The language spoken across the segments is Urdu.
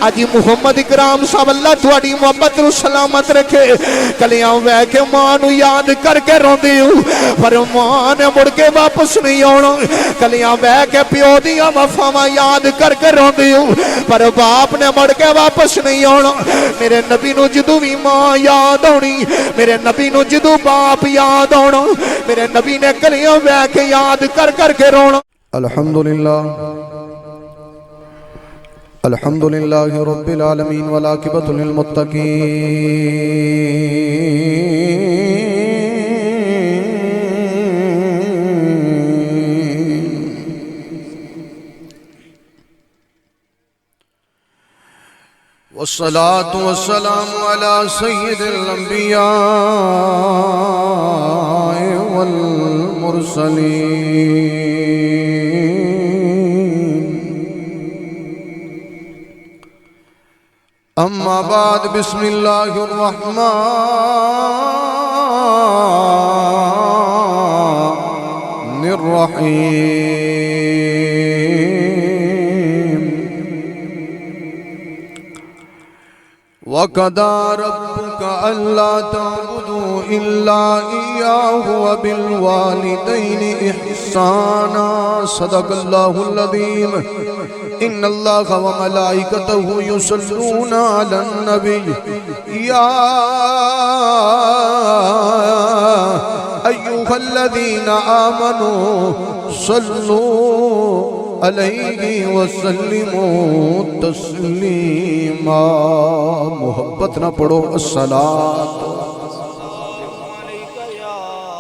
آج محمد اکرام صاحب اللہ تھوڑی محبت رو سلامت رکھے کلیاں وے کے ماں نو یاد کر کے رون دیو پر ماں نے مڑ کے واپس نہیں آنا کلیاں وے کے پیو دیاں وفاواں یاد کر کے رون دیو پر باپ نے مڑ کے واپس نہیں آنا میرے نبی نو جدو بھی ماں یاد آنی میرے نبی نو جدو باپ یاد آنا میرے نبی نے کلیاں وے کے یاد کر کر کے رونا الحمدللہ رب العالمین والعاقبۃ للمتقین والصلاة والسلام على سید الانبیاء والمرسلین اما بعد بسم اللہ الرحمن الرحیم وَقَضَى رَبُّكَ أَلَّا تَعْبُدُوا إِلَّا إِيَّاهُ وَبِالْوَالِدَيْنِ إِحْسَانًا صدق اللہ العظیم ان اللہ وملائکتہ یصلون علی النبی یا ایہا الذین آمنوا صلوا علیہ وسلموا تسلیما محبت نہ پڑھو الصلاۃ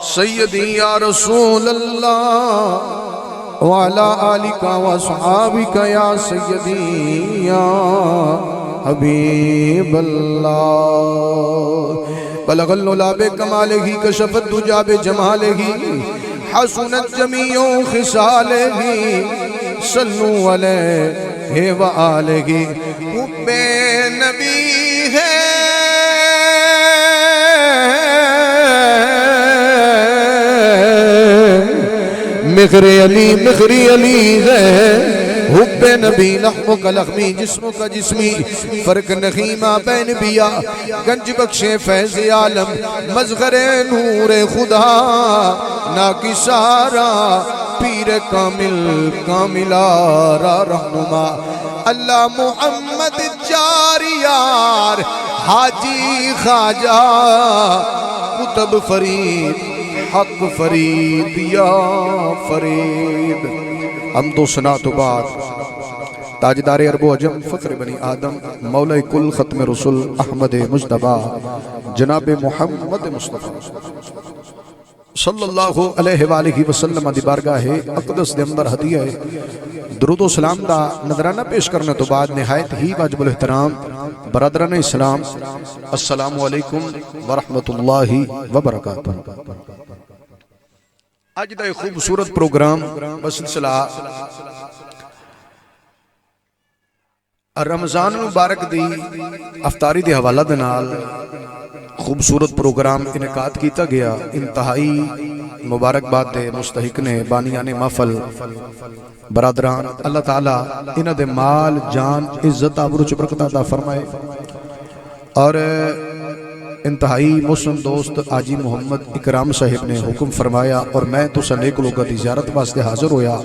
سیدی یا رسول اللہ وعلى آلك وصحابك يا سيدي يا حبيب الله بلغ العلا بكماله كشف الدجى بجماله حسنت جميع خصاله صلوا عليه وآله حب نبی ہے مغری علی ہے حب نبی لحم کا لحمی جسم کا جسمی فرق نخیمہ بین بیا گنج بخش فیض عالم مظہر نور خدا ناکی سارا پیر کامل کاملارا رہنما اللہ محمد جاریار حاجی خواجہ قطب فرید حق فرید یا فرید حمد و ثنا تو بعد تاجدار عرب و عجم فخر بنی آدم مولا کل ختم رسول احمد مجتبی جناب محمد مصطفیٰ صلی اللہ علیہ وآلہ وسلم دی بارگاہ اقدس دے اندر ہدیہ درود و سلام دا نظرانہ پیش کرنے تو بعد نہایت ہی واجب الاحترام برادران اسلام السلام علیکم ورحمت اللہ وبرکاتہ آج دا ایک خوبصورت پروگرام بسلسلہ رمضان مبارک دی افطاری دی حوالہ دنال خوبصورت پروگرام انعقاد کیتا گیا انتہائی مبارکباد دے مستحق نے بانیان محفل برادران اللہ تعالیٰ انہ دے مال جان عزت آبرو برکت عطا فرمائے اور انتہائی مسلم دوست آجی محمد اکرام صاحب نے حکم فرمایا اور میں تو سنیک لوگا دی زیارت واسطے حاضر ہویا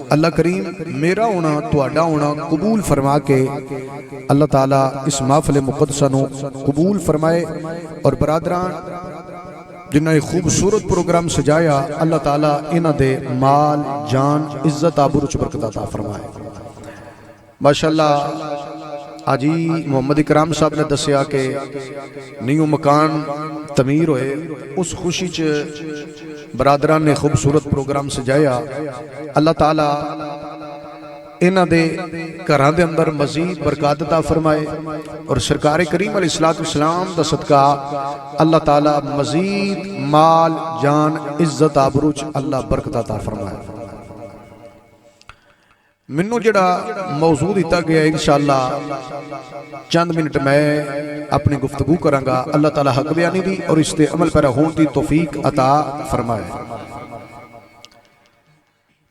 اللہ کریم میرا ہونا تو اڈا ہونا قبول فرما کے اللہ تعالیٰ اس محفل مقدسہ نو قبول فرمائے اور برادران جنہ ایک خوبصورت پروگرام سجایا اللہ تعالیٰ انہ دے مال جان عزت آبرو برکت عطا فرمائے ماشاءاللہ آجی محمد اکرام صاحب نے دسیا کہ نیو مکان تعمیر ہوئے اس خوشی چ برادران نے خوبصورت پروگرام سجایا اللہ تعالیٰ انہ دے گھراں دے اندر مزید برکات عطا فرمائے اور سرکار کریم علیہ السلام دا صدقہ اللہ تعالیٰ مزید مال جان عزت آبروچ اللہ برکت عطا فرمائے منو جڑا موضوع دیتا گیا انشاءاللہ چند منٹ میں اپنی گفتگو کرانگا اللہ تعالیٰ حق بیانی دی اور اس تے عمل پر ہون دی توفیق عطا فرمائے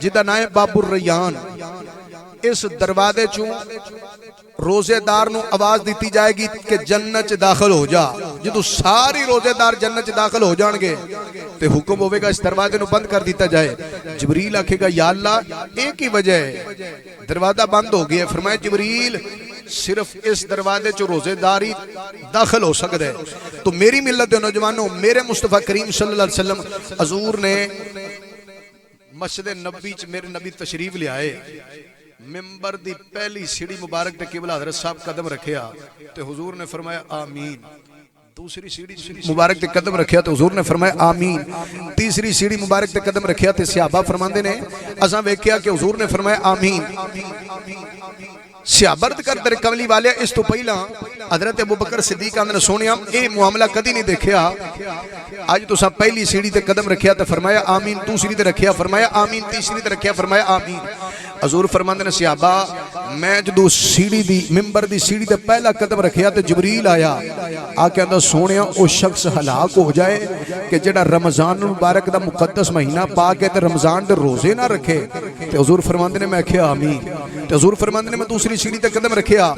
جدا نام ہے باب الریان. اس دروازے چوں روزے دار نو آواز دیتی جائے گی کہ جنت چ داخل ہو جا. جدو ساری روزے دار جنت چ داخل ہو جان گے تے حکم ہوئے گا اس دروازے نو بند کر دیتا جائے. جبریل آکھے گا یا اللہ ایک ہی وجہ ہے دروازہ بند ہو گیا. فرمایا جبریل صرف اس دروازے چ روزے داری داخل ہو سکتا ہے. تو میری ملت دے نوجوانوں میرے مصطفیٰ کریم صلی اللہ علیہ وسلم حضور نے مسجد نبی چ میرے نبی تشریف لے آئے. ممبر دی پہلی سیڑھی مبارک تے قبلہ حضرت صاحب قدم رکھیا تے حضور نے فرمایا آمین. دوسری سیڑھی مبارک تے قدم رکھیا تے حضور نے فرمایا آمین. تیسری سیڑھی مبارک تے قدم رکھیا تے صحابہ فرماندے نے اساں ویکھیا کہ حضور نے فرمایا آمین. صحابہ عرض کردے نے کملی والے اس تو پہلا حضرت ابوبکر صدیق نے سونیا اے معاملہ کدی نہیں دیکھیا. اج تساں پہلی سیڑھی تے قدم رکھیا تے فرمایا آمین. دوسری تے رکھیا فرمایا آمین. تیسری تے رکھیا فرمایا آمین. حضور فرماندے نے صحابہ میں جدو سیڑھی دی ممبر دی سیڑھی تے پہلا قدم رکھیا تے جبریل آیا آ کے اندر سونیا او شخص ہلاک ہو جائے کہ جڑا رمضان مبارک دا مقدس مہینہ پا کے تے رمضان دے روزے نہ رکھے. تے حضور فرماندے نے میں کہیا آمین. تے حضور فرماندے نے میں دوسری سیڑھی تے قدم رکھیا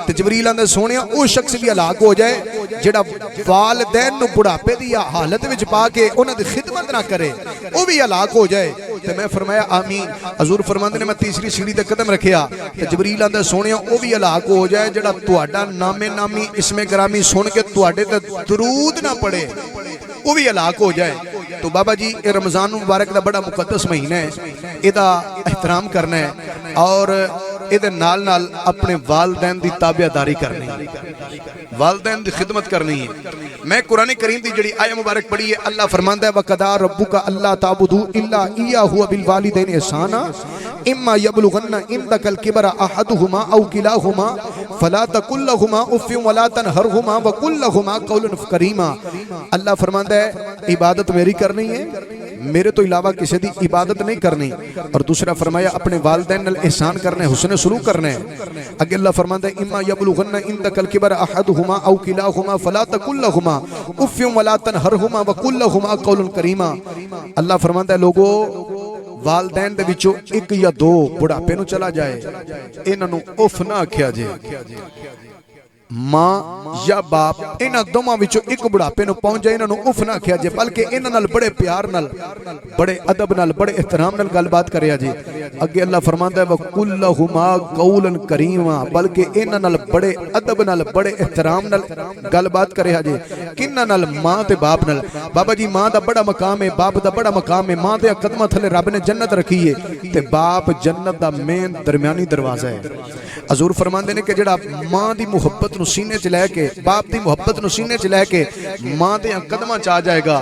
تے جبریل آندا سونیا او شخص بھی ہلاک ہو جائے جڑا والدین نو بڑھاپے دی حالت وچ پا کے انہاں دی خدمت نہ کرے او بھی ہلاک ہو جائے. تے میں فرمایا آمین. حضور فرماندے نے میں تیسری سیڑھی تے قدم رکھیا تے جبریل آندا سونیا او بھی ہلاک ہو جائے جڑا تہاڈا نام نامی اسم گرامی سن کے تہاڈے تے درود نہ پڑھے وہ بھی ہلاک ہو جائے. تو بابا جی اے رمضان مبارک دا بڑا مقدس مہینہ ہے. اے دا احترام کرنا ہے اور اے دے نال نال اپنے والدین دی تابعداری کرنی ہے, والدین دی خدمت کرنی ہے. میں قرآن کریم دی جڑی آیہ مبارک پڑھی ہے, اللہ فرماندا ہے وَقَضَىٰ رَبُّكَ أَلَّا تَعْبُدُوا إِلَّا إِيَّاهُ وَبِالْوَالِدَيْنِ إِحْسَانًا إِمَّا يَبْلُغَنَّ عِندَكَ الْكِبَرَ أَحَدُهُمَا أَوْ كِلَاهُمَا فَلَا تَقُل لَّهُمَا أُفٍّ وَلَا تَنْهَرْهُمَا وَقُل لَّهُمَا قَوْلًا كَرِيمًا. اللہ فرماندا ہے عبادت میری کرنی ہے, میرے تو علاوہ کسی دی عبادت نہیں کرنی. اور دوسرا فرمایا اپنے والدین نال احسان کرنے, حسن سلوک کرنے. اگے اللہ فرماندا ہے اما یبلغن عندک الکبر احدهما او کلاهما فلا تقل لهما اف ولا تنهرهما وقل لهما قولا کریما. اللہ فرماندا ہے لوگو والدین دے وچوں ایک یا دو بڑھاپے نو چلا جائے, انہاں نو اف نہ آکھیا جے. ماں یا باپ انہاں دوواں وچوں ایک بڑھاپے نو پہنچ جائے انہاں نو اف نہ آکھیا جے, بلکہ انہاں نال بڑے پیار نال, بڑے ادب نال, بڑے احترام نال گل بات کریا جے. اگے اللہ فرماندا ہے وَقُلْ لَهُمَا قَوْلًا كَرِيمًا, بلکہ انہاں نال بڑے ادب نال, بڑے احترام نال گل بات کریا جے. کنہاں نال؟ ماں تے باپ نال. بابا جی ماں دا بڑا مقام ہے, باپ دا بڑا مقام ہے. ماں دے قدماں تھلے رب نے جنت رکھی ہے تے باپ جنت دا مین درمیانی دروازہ ہے. حضور فرماندے نے کہ جڑا ماں دی محبت نو سینے چ لے کے, باپ دی محبت نو سینے چ لے کے ماں دے قدماں چ آ جائے گا,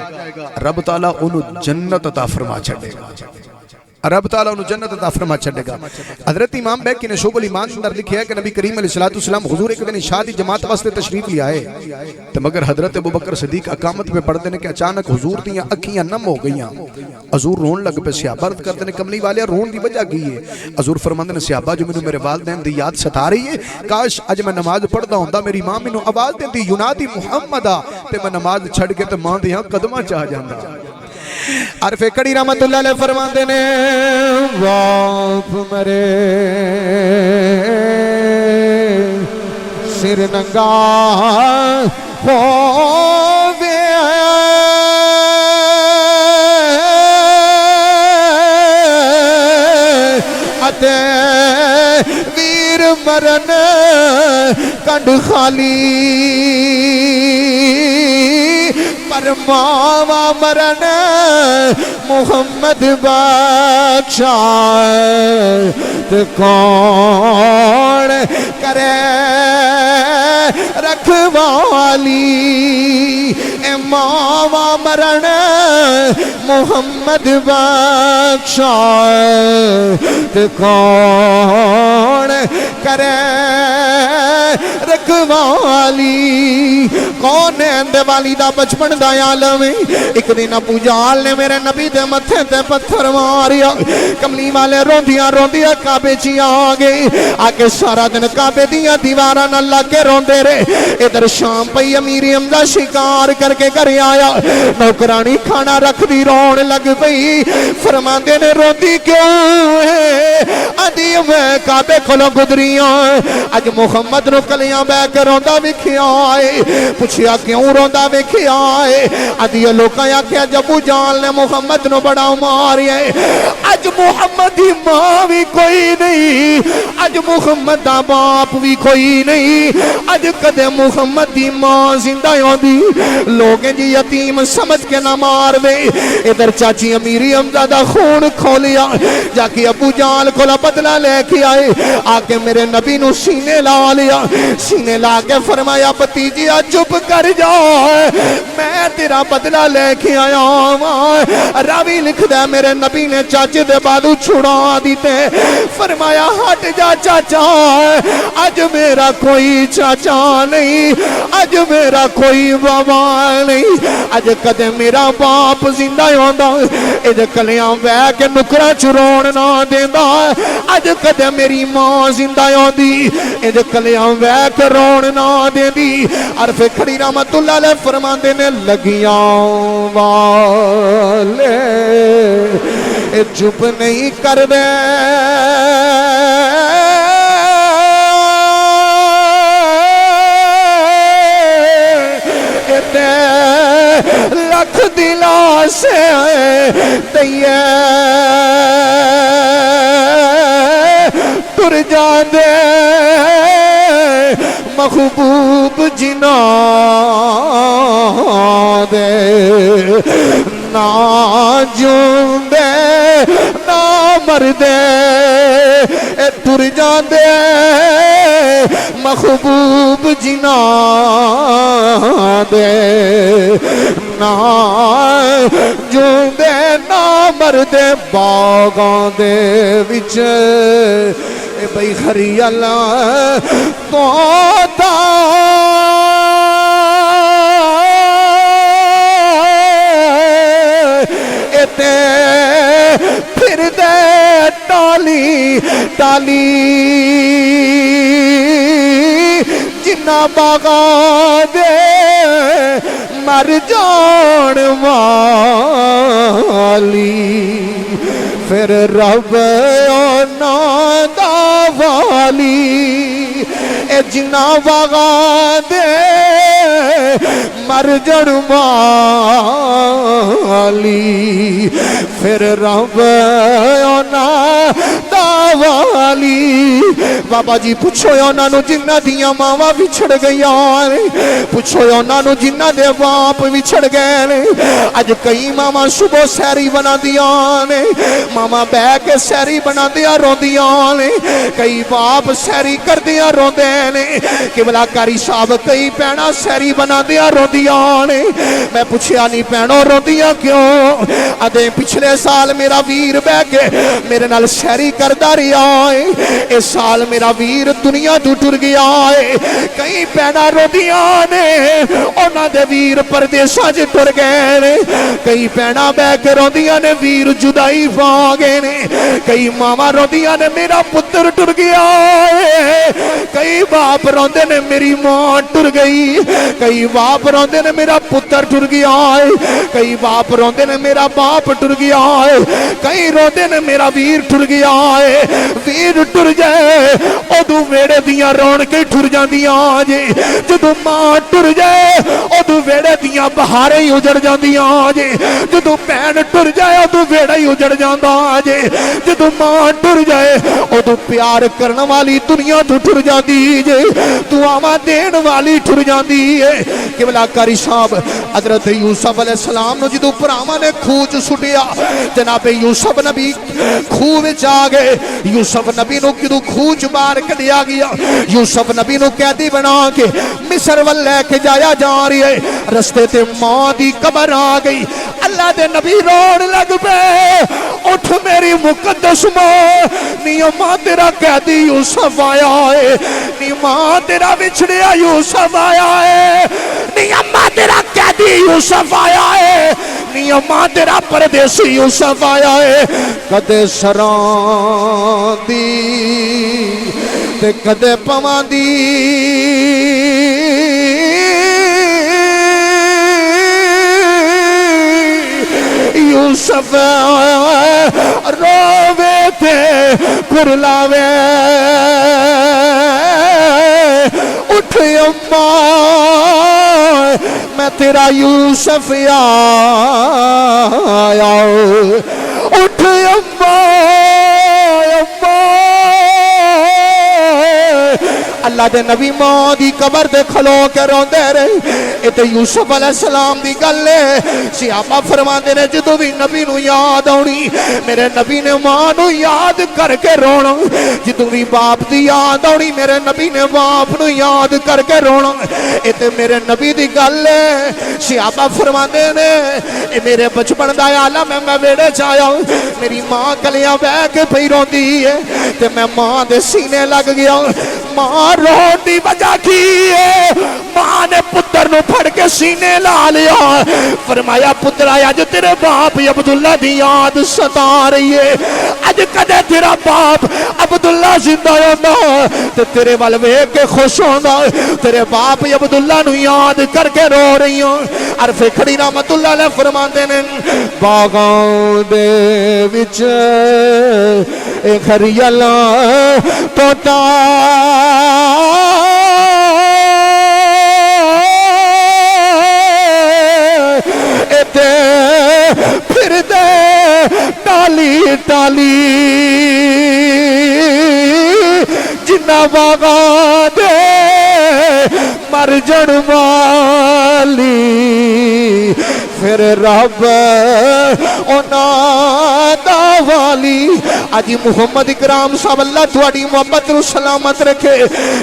رب تعالیٰ انہوں جنت عطا فرما چھڑے گا, رب تعالیٰ انہوں جنت عطا فرما چھڑے گا. حضرت امام بیکی نے شعب الایمان اندر لکھیا ہے کہ نبی کریم علیہ السلام حضور ایک دن عشاء دی جماعت واسطے تشریف لے آئے تو مگر حضرت ابوبکر صدیق اقامت پہ پڑھتے ہیں کہ اچانک حضور دیاں اکھیاں نم ہو گئیاں. حضور رون لگ پہ, صحابہ عرض کرتے ہیں کملی والے رون دی وجہ کی ہے؟ حضور فرماندے نے صحابہ جو میرے والدین دی یاد ستا رہی ہے, کاش اج میں نماز پڑھدا ہوندا میری ماں مینوں آواز دیندی ینادی محمدا تے میں نماز چھڑ کے تے ماں دیاں قدماں چاہ جاندا. عرف کڑی رحمت اللہ علیہ فرماندے نے باپ مرے سر ننگا ہووے اتے ویر مرن کنڈ خالی پر ماوا مرن محمد بخشا تو کون کرے رکھوالی. اے ماوا مرن محمد بخشا تو کون کرے رکھوالی. کون ہے اندے والی دا بچپن دا عالم. ایک دن ابو جہل نے میرے نبی دے متھے تے پتھر ماریا, کملی والے روندیاں روندیاں کعبے چ آ گئے, آ کے سارا دن کعبے دیاں دیواراں نال لگ کے روندے سویرے ادھر شام پئی امیر حمزہ شکار کر کے گھر آیا نوکرانی کھانا رکھ دی رون لگ پئی فرماندے نے روندی کیوں ہے آدھی میں کعبے کھولو گدریاں اج محمد نو کلیاں بے کے روندا ویکھیا ہے پوچھیا کیوں روندا ویکھیا ہے آدھی لوکاں آکھیا جبو جان نے محمد نو بڑا ماریا اج محمد دی ماں بھی کوئی نہیں اج محمد دا باپ بھی کوئی نہیں اج کدے محمد دی ماں زندہ ہوندی لوگ جی یتیم سمجھ کے نہ مار دے ادھر چاچی امیری حمزہ دا خون کھولیا جا کے ابو جان کو بدلہ لے کے آئے آکے میرے نبی نو سینے لا لیا سینے لا کے فرمایا بتیجیا چپ کر جا میں تیرا بدلہ لے کے آیا راوی لکھ دے میرے نبی نے چاچے دے بالو چھڑا دیتے فرمایا ہٹ جا چاچا آج میرا کوئی چاچا نہیں آج میرا کوئی بابا نہیں آج کدے میرا باپ زندہ ہوندا اج کلیاں بے کے نکرا چرون نہ دیندا آج کدے میری ماں زندہ ہوندی اج کلیاں بے کے رون نہ دیندی عرف کھڑی رحمت اللہ علیہ فرماندے نے لگیاں والے چپ نہیں کر دے لکھ دلا سے تیے تر جان دے محبوب جنا دے نا جون دے نا مردے تر جان دے محبوب جنا دے نا جون دے نا مردے باغاں دے وچ اے بھئی خریال توتا اتے پھر دے ٹالی ٹالی جنہ باغاں دے مر جان والی پھر رب اونا دا والی اے جنہ باغاں دے مر جان والی پھر رب اونا دا والی بابا جی پوچھو اونا نو جنہ دیاں ماما بچھڑ گئیاں پوچھو اونا نو جنہ دے باپ بچھڑ گئے اج کئی ماما صبح سیری بنا دیاں نے ماما بے کے سیری بنا دیا رو دیاں نے کئی باپ سیری کر دیا رو دے نے قبلہ کاری صاحب کئی پینا سیری بنا دیا رو دیاں نے میں پوچھیا نہیں پینو رو دیا کیوں ادھے پچھلے سال میرا ویر بے کے میرے نال سیری کردہ رہا ہے اس سال میرا ویر دنیا تو ٹر گیا ہے کئی پینا رو دیاں نے اونا دے ویر پردیساں جے ٹر گئے نے کئی پینا بے کے رو دیاں نے ویر جدائی پاگے نے کئی ماما رو دیاں نے میرا پتر ٹر گیا ہے کئی باپ روندے نے میری ماں ٹر گئی کئی باپ روندے نے میرا پتر ٹر گیا ہے کئی باپ روندے نے میرا باپ ٹر گیا ہے کئی روندے نے میرا ویر ٹر گیا ہے ویر ٹر جائے ادو ویڑے دیاں رون کے ٹر جان دیاں جے جدو ماں ٹر جائے ادو ویڑے دیاں بہارے ہی اجڑ جان دیاں جے جدو پین ٹر جائے ادو ویڑے ہی اجڑ جان دا جے جدو ماں ٹر جائے ادو پیار کرن والی دنیا تو ٹر جان دی جے دعاواں دین والی ٹر جان دی ہے قبلہ کاری صاحب حضرت یوسف علیہ السلام نو جدو پراما نے کھوچ سٹیا جناب یوسف نبی کھو وچ آ گئے یوسف نبی نو کدو کھوچ بار کڈیا گیا یوسف نبی نو قیدی بنا کے مصر ول لے کے جایا جا رہی ہے رستے تے ماں دی قبر آ گئی اللہ دے نبی روڑ لگ پے اٹھ میری مقدس ماں نی ماں تیرا قیدی یوسف آیا ہے نی ماں تیرا بچھڑیا یوسف آیا ہے نی ماں تیرا قیدی یوسف آیا ہے نی ماں تیرا پردیسی یوسف آیا ہے کدے سران دی تے کدے پوان دی یوسف رووے تے کرلاوے اٹھ اماں میں تیرا یوسف آیا اٹھ اللہ دے نبی ماں دی قبر دے کھلو کے روندے رہے اے تے یوسف علیہ السلام دی گل ہے صحابہ فرماندے نے جدوں بھی نبی نو یاد آونی میرے نبی نے ماں نو یاد کر کے رونا جدوں بھی باپ دی یاد آونی میرے نبی نے باپ نو یاد کر کے رونا اے تے میرے نبی دی گل ہے صحابہ فرماندے نے اے میرے بچپن دا عالم ہے میں ویڑے چ آیا میری ماں گلیاں بہ کے پئی روندی ہے تے میں ماں دے سینے لگ گیا ماں رون دی وجہ کی ہے ماں نے پتر نو پھڑ کے سینے لا لیا فرمایا پتر آیا جو تیرے باپ عبداللہ دی یاد ستا رہی ہے اج کدے تیرا باپ عبداللہ زندہ ہونا تے تیرے وال ویکھ کے خوش ہونا تیرے باپ عبداللہ نو یاد کر کے رو رہی ہوں عرف کھڑی رحمت اللہ علیہ فرماندے نے باغاں دے وچ اے خریالاں توتا اتے پھر دے ٹالی ٹالی جنہ باغا دے مر جن والی پھر رب اونا دا والی آج محمد اکرام صاحب اللہ تھوڑی محبت رو سلامت رکھے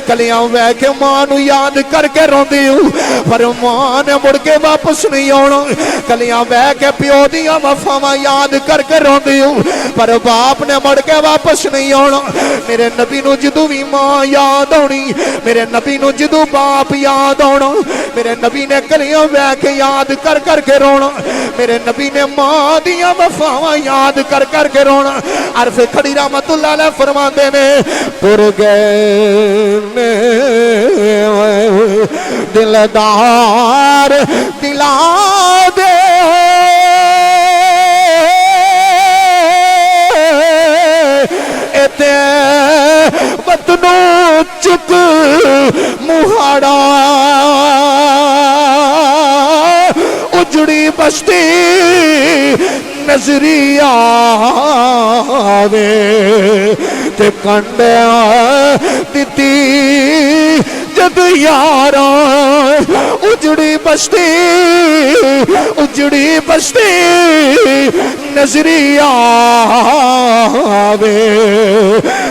کلیاں وے کے ماں نو یاد کر کے روندی ہوں پر ماں نے مڑ کے واپس نہیں آنا کلیاں وے کے پیو دیاں وفاواں یاد کر کے روندی ہوں پر باپ نے مڑ کے واپس نہیں آنا میرے نبی نو جدو بھی ماں یاد آنی میرے نبی نو جدو باپ یاد آنا میرے نبی نے کلیاں وے کے یاد کر کر کے رونا میرے نبی نے ماں دیاں وفاواں یاد کر کر کے رونا عرف کھڑی رحمت اللہ علیہ فرماندے نے تر گئے دلدار دلا دے اتے وطنو چک مہاڑا اجڑی بستی نظری آوے تے کنڈیاں دیتی جد یاراں اجڑی بستی نظری آوے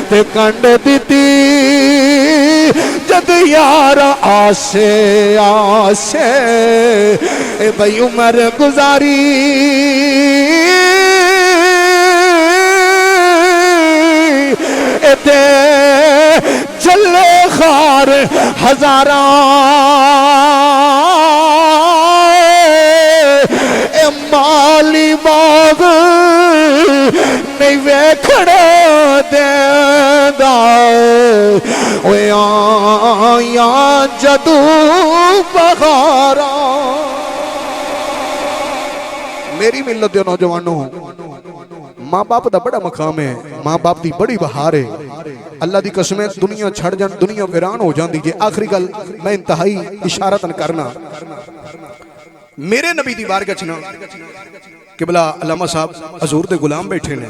تے کنڈ دیتی جد یاراں آسے آسے اے بھئی عمر گزاری اتے جلے خار ہزاراں اے مالی باغ نہیں ویکھڑا دیندا اوے آیاں جدو بہاراں میری ملت دے نوجوانوں ماں باپ دا بڑا مقام ہے ماں باپ دی بڑی بہار ہے اللہ دی قسمیں دنیا چھڑ جان دنیا ویران ہو جان دیجئے آخری گل میں انتہائی اشارتاً کرنا میرے نبی دی بارگاہ چنا قبلہ علامہ صاحب حضور دے غلام بیٹھے نے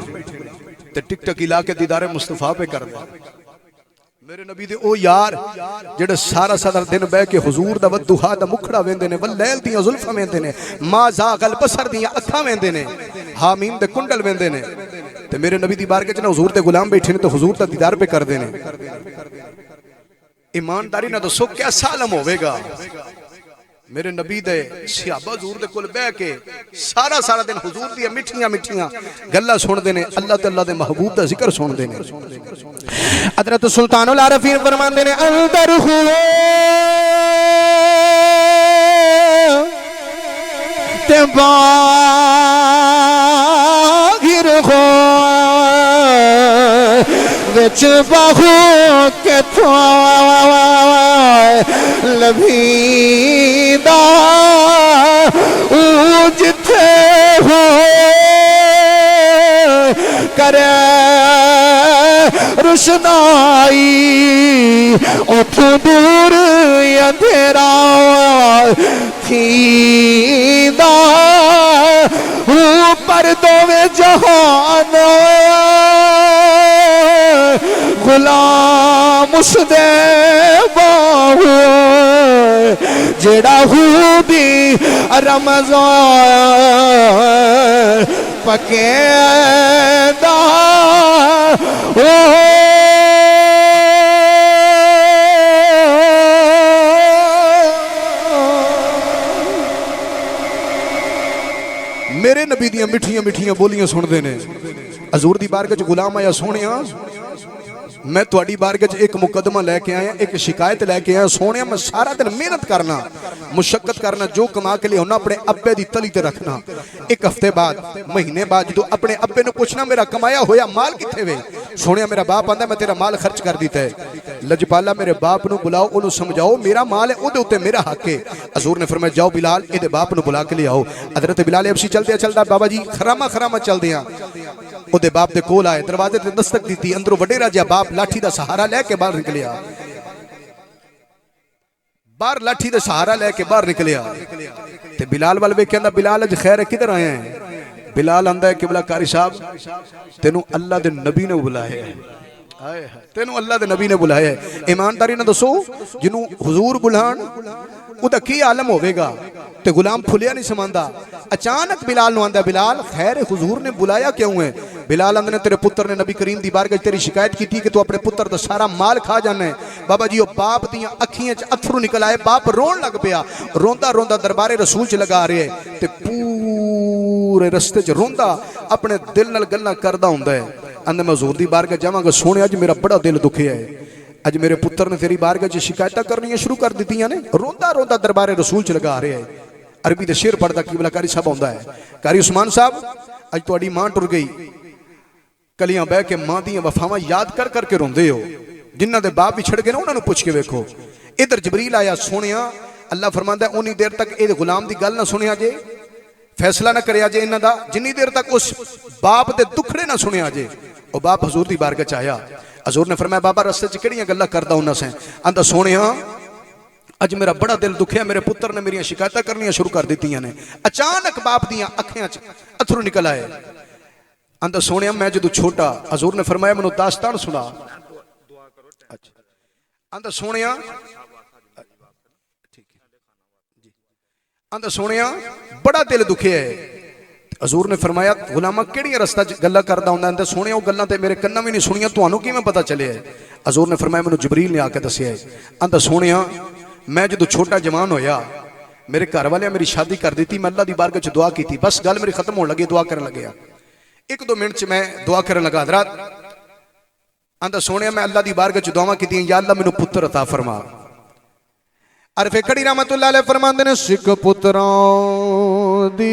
تے ٹک ٹک علاقے دیدار مصطفیٰ پہ کر دے میرے نبی دے او یار جڑے سارا صدر دن بے کے حضور دا ودوہا دا مکھڑا ویندے نے واللیل دیاں ظلفہ ویندے نے ما زاغل بسر دیاں اکھاں ویندے نے حامیم دے کنڈل ویندے نے تے میرے نبی دی بارگاہ چنا حضور دے غلام بیٹھے نے تو حضور دا دیدار پہ کر دینے ایمانداری نہ تو سو کیسا عالم ہوئے گا میرے نبی دے صحابہ حضور دے کل بے کے سارا دن حضور دی مٹھیاں گلہ سن دینے اللہ تے اللہ دے محبوب دا ذکر سن دینے حضرت سلطان العارفین فرمان دینے اندر ہوئے تے باغر ہوئے وچ باہو کے تھوائے لبھیدہ او جتھے ہوئے روشنائی اتھوں دور اندھیرا تھیندا اوپر دوویں جہان غلام اس دے باہو جڑا ہو بھی رمضان پکیندا میرے نبی دیاں مٹھیاں مٹھیاں بولیاں سن دے نے حضور دی بارگاہ وچ غلام آیا سونیا میں تواڈی بارگاہ ایک مقدمہ لے کے آیا ایک شکایت لے کے آیا سونیا میں سارا دن محنت کرنا مشقت کرنا جو کما کے لے ہونا اپنے ابے دی تلی تے رکھنا ایک ہفتے بعد مہینے بعد جدو اپنے ابے نو پوچھنا میرا کمایا ہویا مال کتھے وے سونیا میرا باپ آندا میں تیرا مال خرچ کر دیتا ہے لجپالا میرے باپ نو بلاؤ انہوں سمجھاؤ میرا مال ہے اودے اوتے میرا حق ہے حضور نے فرمایا جاؤ بلال اے دے باپ نو بلا کے لے آؤ حضرت بلال ابسی چلدے چلدا بابا جی خرامہ خرامہ چلدیاں او دے باپ دے کول آئے دروازے تے دستک دیتی اندروں وڈیرا جا باپ لاٹھی دا سہارا لے کے باہر نکلیا باہر لاٹھی دا سہارا لے کے باہر نکلیا تے بلال وال ویکھیا کہندا بلال اج خیر ہے کدھر آئے ہیں بلال آندا ہے قبلہ کاری صاحب تینوں اللہ دے نبی نے بلایا ہے تینوں اللہ دے نبی نے بلایا ہے ایمانداری نہ دسو جنوں حضور بلان او دا کی عالم ہوے گا تے غلام پھلیا نہیں سماندا اچانک بلال نو آندا بلال خیر حضور نے بلایا کیوں ہے بلال آندا نے تیرے پتر نے نبی کریم دی بارگاہ تیری شکایت کی تھی کہ تو اپنے پتر دا سارا مال کھا جانا ہے بابا جی او باپ دیاں اکھیاں چ اتھرو نکل آئے باپ رون لگ پیا روندا روندا دربار رسول چ لگا رہے ہے تے پورے رستے چ روندا اپنے دل نال گلاں کردا ہوندا ہے آندا میں حضور دی بارگاہ جاواں گا سونے اج میرا بڑا دل دکھیا ہے اج میرے پتر نے تیری بارگاہ چ شکایتاں کرنیاں شروع کر دتیاں نے روندا روندا دربار رسول چ لگا رہے ہے عربی دے شعر پڑھدا قبلہ کاری صاحب ہوندا ہے قاری عثمان صاحب اج تہاڈی ماں ٹر گئی کلیاں بہ کے ماں دیاں وفاواں یاد کر کر کے روندے ہو جنہاں دے باپ بھی چھڑ گئے نا انہاں نو پوچھ کے ویکھو ادھر جبریل آیا سونیا اللہ فرماندا ہے اونی دیر تک اے غلام دی گل نہ سنیا جے فیصلہ نہ کریا جے انہاں دا جنی دیر تک اس باپ دے دکھڑے نہ سنیا جے او باپ حضور دی بارگاہ چ آیا حضور نے فرمایا بابا رستے چ کیڑیاں گلاں کردا ہوندا سیں آندا سونیا اج میرا بڑا دل دکھیا میرے پتر نے میری شکایتاں کرنیاں شروع کر دیتیاں نے اچانک باپ دیاں اکھیاں چ اتھرو نکل آئے آندا سونیا میں جدو چھوٹا حضور نے فرمایا مینوں داستان سنا آندا سونیا آندا سونیا بڑا دل دکھیا ہے حضور نے فرمایا غلامہ کیڑیاں رستہ گلاں کردا ہوندا ہے سونیا او گلاں تے میرے کناں وی نہیں سنیاں تانوں کیویں پتہ چلیا ہے حضور نے فرمایا مینوں جبریل نے آ کے دسیا ہے آندا سونیا میں جدو چھوٹا جوان ہویا میرے گھر والے میری شادی کر دیتی میں اللہ دی بارگاہ چ دعا کی تھی بس گل میری ختم ہون لگی دعا کرن لگیا ایک دو منٹ چ میں دعا کرن لگا حضرات آندا سونیا میں اللہ دی بارگاہ چ دعاواں کیتیاں یا اللہ مینوں پتر عطا فرما عرف کڑی رحمت اللہ علیہ فرماندے نے سکھ پتراں دی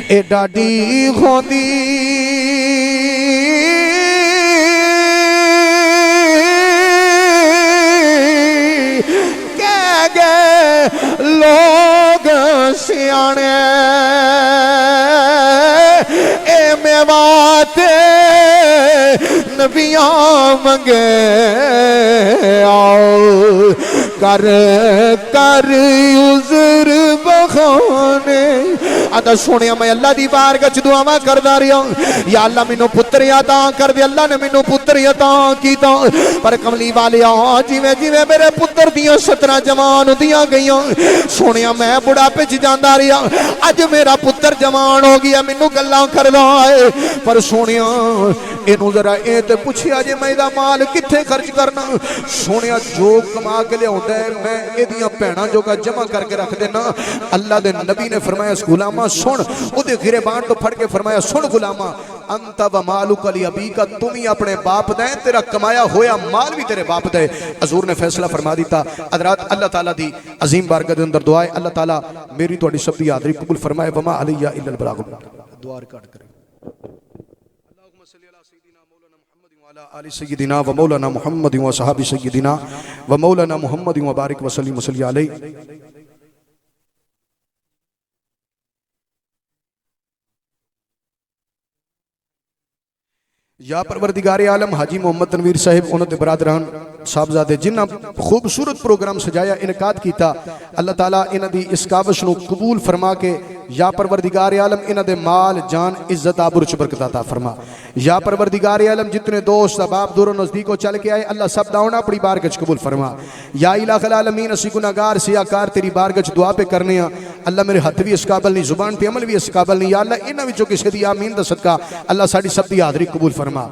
اے ڈاڈی ہوندی کہہ گئے لوگ سیانے اے میوات نبیاں منگے آؤ کر کر عذر بخانے آندا سونیا میں اللہ دی بارگاہ چ دعاواں کردا رہیا یا اللہ مینوں پتر عطا کر دے اللہ نے مینوں پتر عطا کیتا پر کملی والیا جویں جویں میرے پتر دیاں 17 جوان ہوندیاں گئیاں سونیا میں بڑھاپے چ جاندا رہیا اج میرا پتر جوان ہو گیا مینوں گلاں کردا ہے پر سونیا اینوں ذرا اے تے پوچھیا جے میں دا مال کتھے خرچ کرنا سونیا جو کما کے لیا ہے میں ایدیاں پیڑاں جو کا جمع کر کے رکھ دینا اللہ دے نبی نے فرمایا اس غلامہ سن او دے گریبان تو پھڑ کے فرمایا سن غلامہ انت و مالک لی ابیک تم ہی اپنے باپ دیں تیرا کمایا ہویا مال بھی تیرے باپ دے حضور نے فیصلہ فرما دیتا حضرات اللہ تعالیٰ دی عظیم بارگاہ دے اندر دعائے اللہ تعالیٰ میری توڑی سب دی حاضری قبول فرمائے وما علیہ الا البلاغ دعا ریکارڈ کریں آل سیدنا و مولانا محمد و صحابی سیدنا و مولانا محمد و بارک و سلیم و صلی علیہ یا پروردگار عالم حاجی محمد تنویر صاحب انہوں نے برادران صاحبزادے جنہ خوبصورت پروگرام سجایا انعقاد کیتا اللہ تعالیٰ انہ دی اس کاوش نو قبول فرما کے یا پروردگار عالم انہ دے مال جان عزت آبرچ برکت عطا فرما یا پروردگار عالم جتنے دوست احباب دور و نزدیکوں چل کے آئے اللہ سب داؤنا اپنی بارگاہ قبول فرما یا الہ العالمین اسی گناہگار سیاکار تیری بارگاہ دعا پہ کرنے ہیں اللہ میرے ہاتھ بھی اس قابل نہیں زبان پہ عمل بھی اس قابل نہیں یا اللہ انہ وچوں کسی دی آمین دا صدقہ اللہ ساڑی سب دی حاضری قبول فرما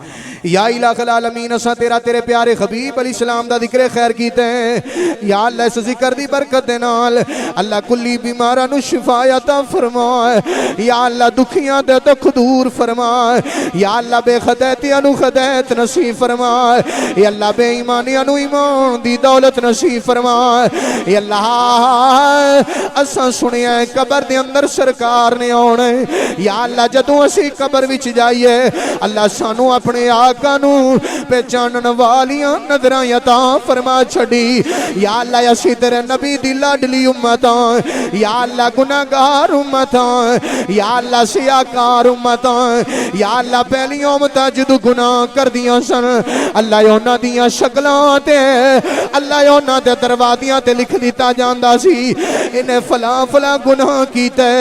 یا الہ العالمین اساں تیرے پیارے حبیب علیہ السلام دا ذکر خیر کیتے ہیں یا اللہ اس ذکر دی برکت دے نال اللہ کلی بیماراں نو شفا عطا فرما یا اللہ دکھیاں دے دکھ دور فرما یا اللہ بے خدیتیاں نو خدیت نصیب فرما یا اللہ بے ایمانیاں نو ایمان دی دولت نصیب فرما یا اللہ اساں سنیا ہے قبر دے اندر سرکار نے آنے یا اللہ جدوں اسی قبر وچ جائیے اللہ سانو اپنے آقا نو پہچانن والیاں نظراں عطا فرما چھڑی یا اللہ اسی تیرے نبی دی لاڈلی امتاں یا اللہ گناہگار امتاں یا اللہ سیاکار امتاں یا اللہ پہلی امتاں جدو گناہ کر دیاں سن اللہ یونا دیاں شکلاں تے اللہ یونا دے دروازیاں تے لکھ دیتا جاندہ سی انہیں فلاں فلاں گناہ کیتے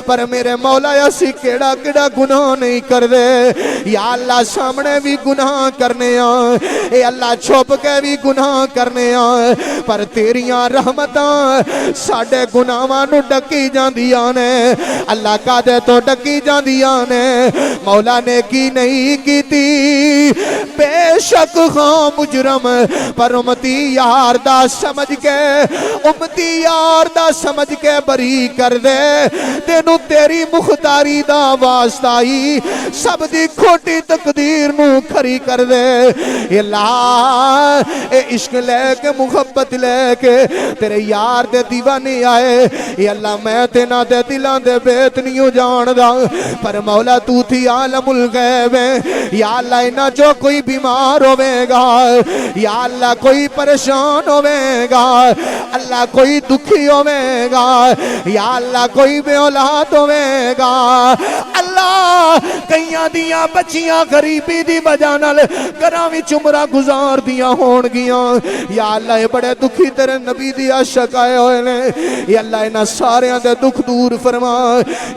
پر میرے مولا اسی کیڑا کیڑا گناہ نہیں کر دے یا اللہ سامنے بھی گناہ کرنے آئے اے اللہ چھوپ کے بھی گناہ کرنے آئے پر تیریاں رحمتاں ساڑھے گناہاں نو ڈکی جاندیاں نے اللہ کا دے تو ڈکی جاندیاں نے مولا نے کی نہیں کی تھی بے شک خواہ مجرم پر امتی یار دا سمجھ کے امتی یار دا سمجھ کے بری کر دے تینو تیری مختاری دا واسطائی سب دی کھوٹی تقدیر نو کھری کر دے اللہ اے عشق لے کے محبت لے کے تیرے یار دے دیوانے آئے اے اللہ میں تینا دے دلان دے بیت نیو جان دا پر مولا تو تھی عالم الغیب یا اللہ انہ جو کوئی بیمار ہوئے گا یا اللہ کوئی پریشان ہوئے گا اللہ کوئی دکھی ہوئے گا یا اللہ کوئی بے اولاد ہوئے گا اللہ کئیاں دیاں بچیاں غریبی دی وجہ نال گرامی چمرہ گزار دیاں ہون گیاں یا اللہ بڑے دکھی تیرے نبی دی عاشق آئے ہوئے نے یا اللہ انہاں سارے دے دکھ دور فرما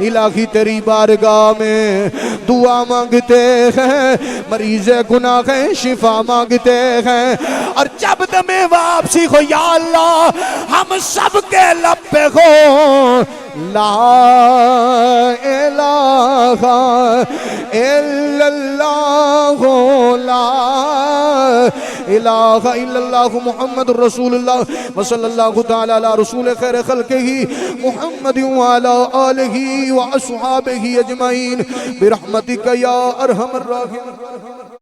الہی تیری بارگاہ میں دعا مانگتے ہیں مریض گناہ ہیں شفا مانگتے ہیں اور جب دمیں واپسی ہو یا اللہ ہم سب کے لب پہ ہو لا الہ الا اللہ لا الہ الا اللہ محمد رسول اللہ وصلی اللہ تعالی علی رسول خیر خلقہ محمد وعلی آلہ واصحابہ اجمعین برحمتک یا ارحم الراحمین.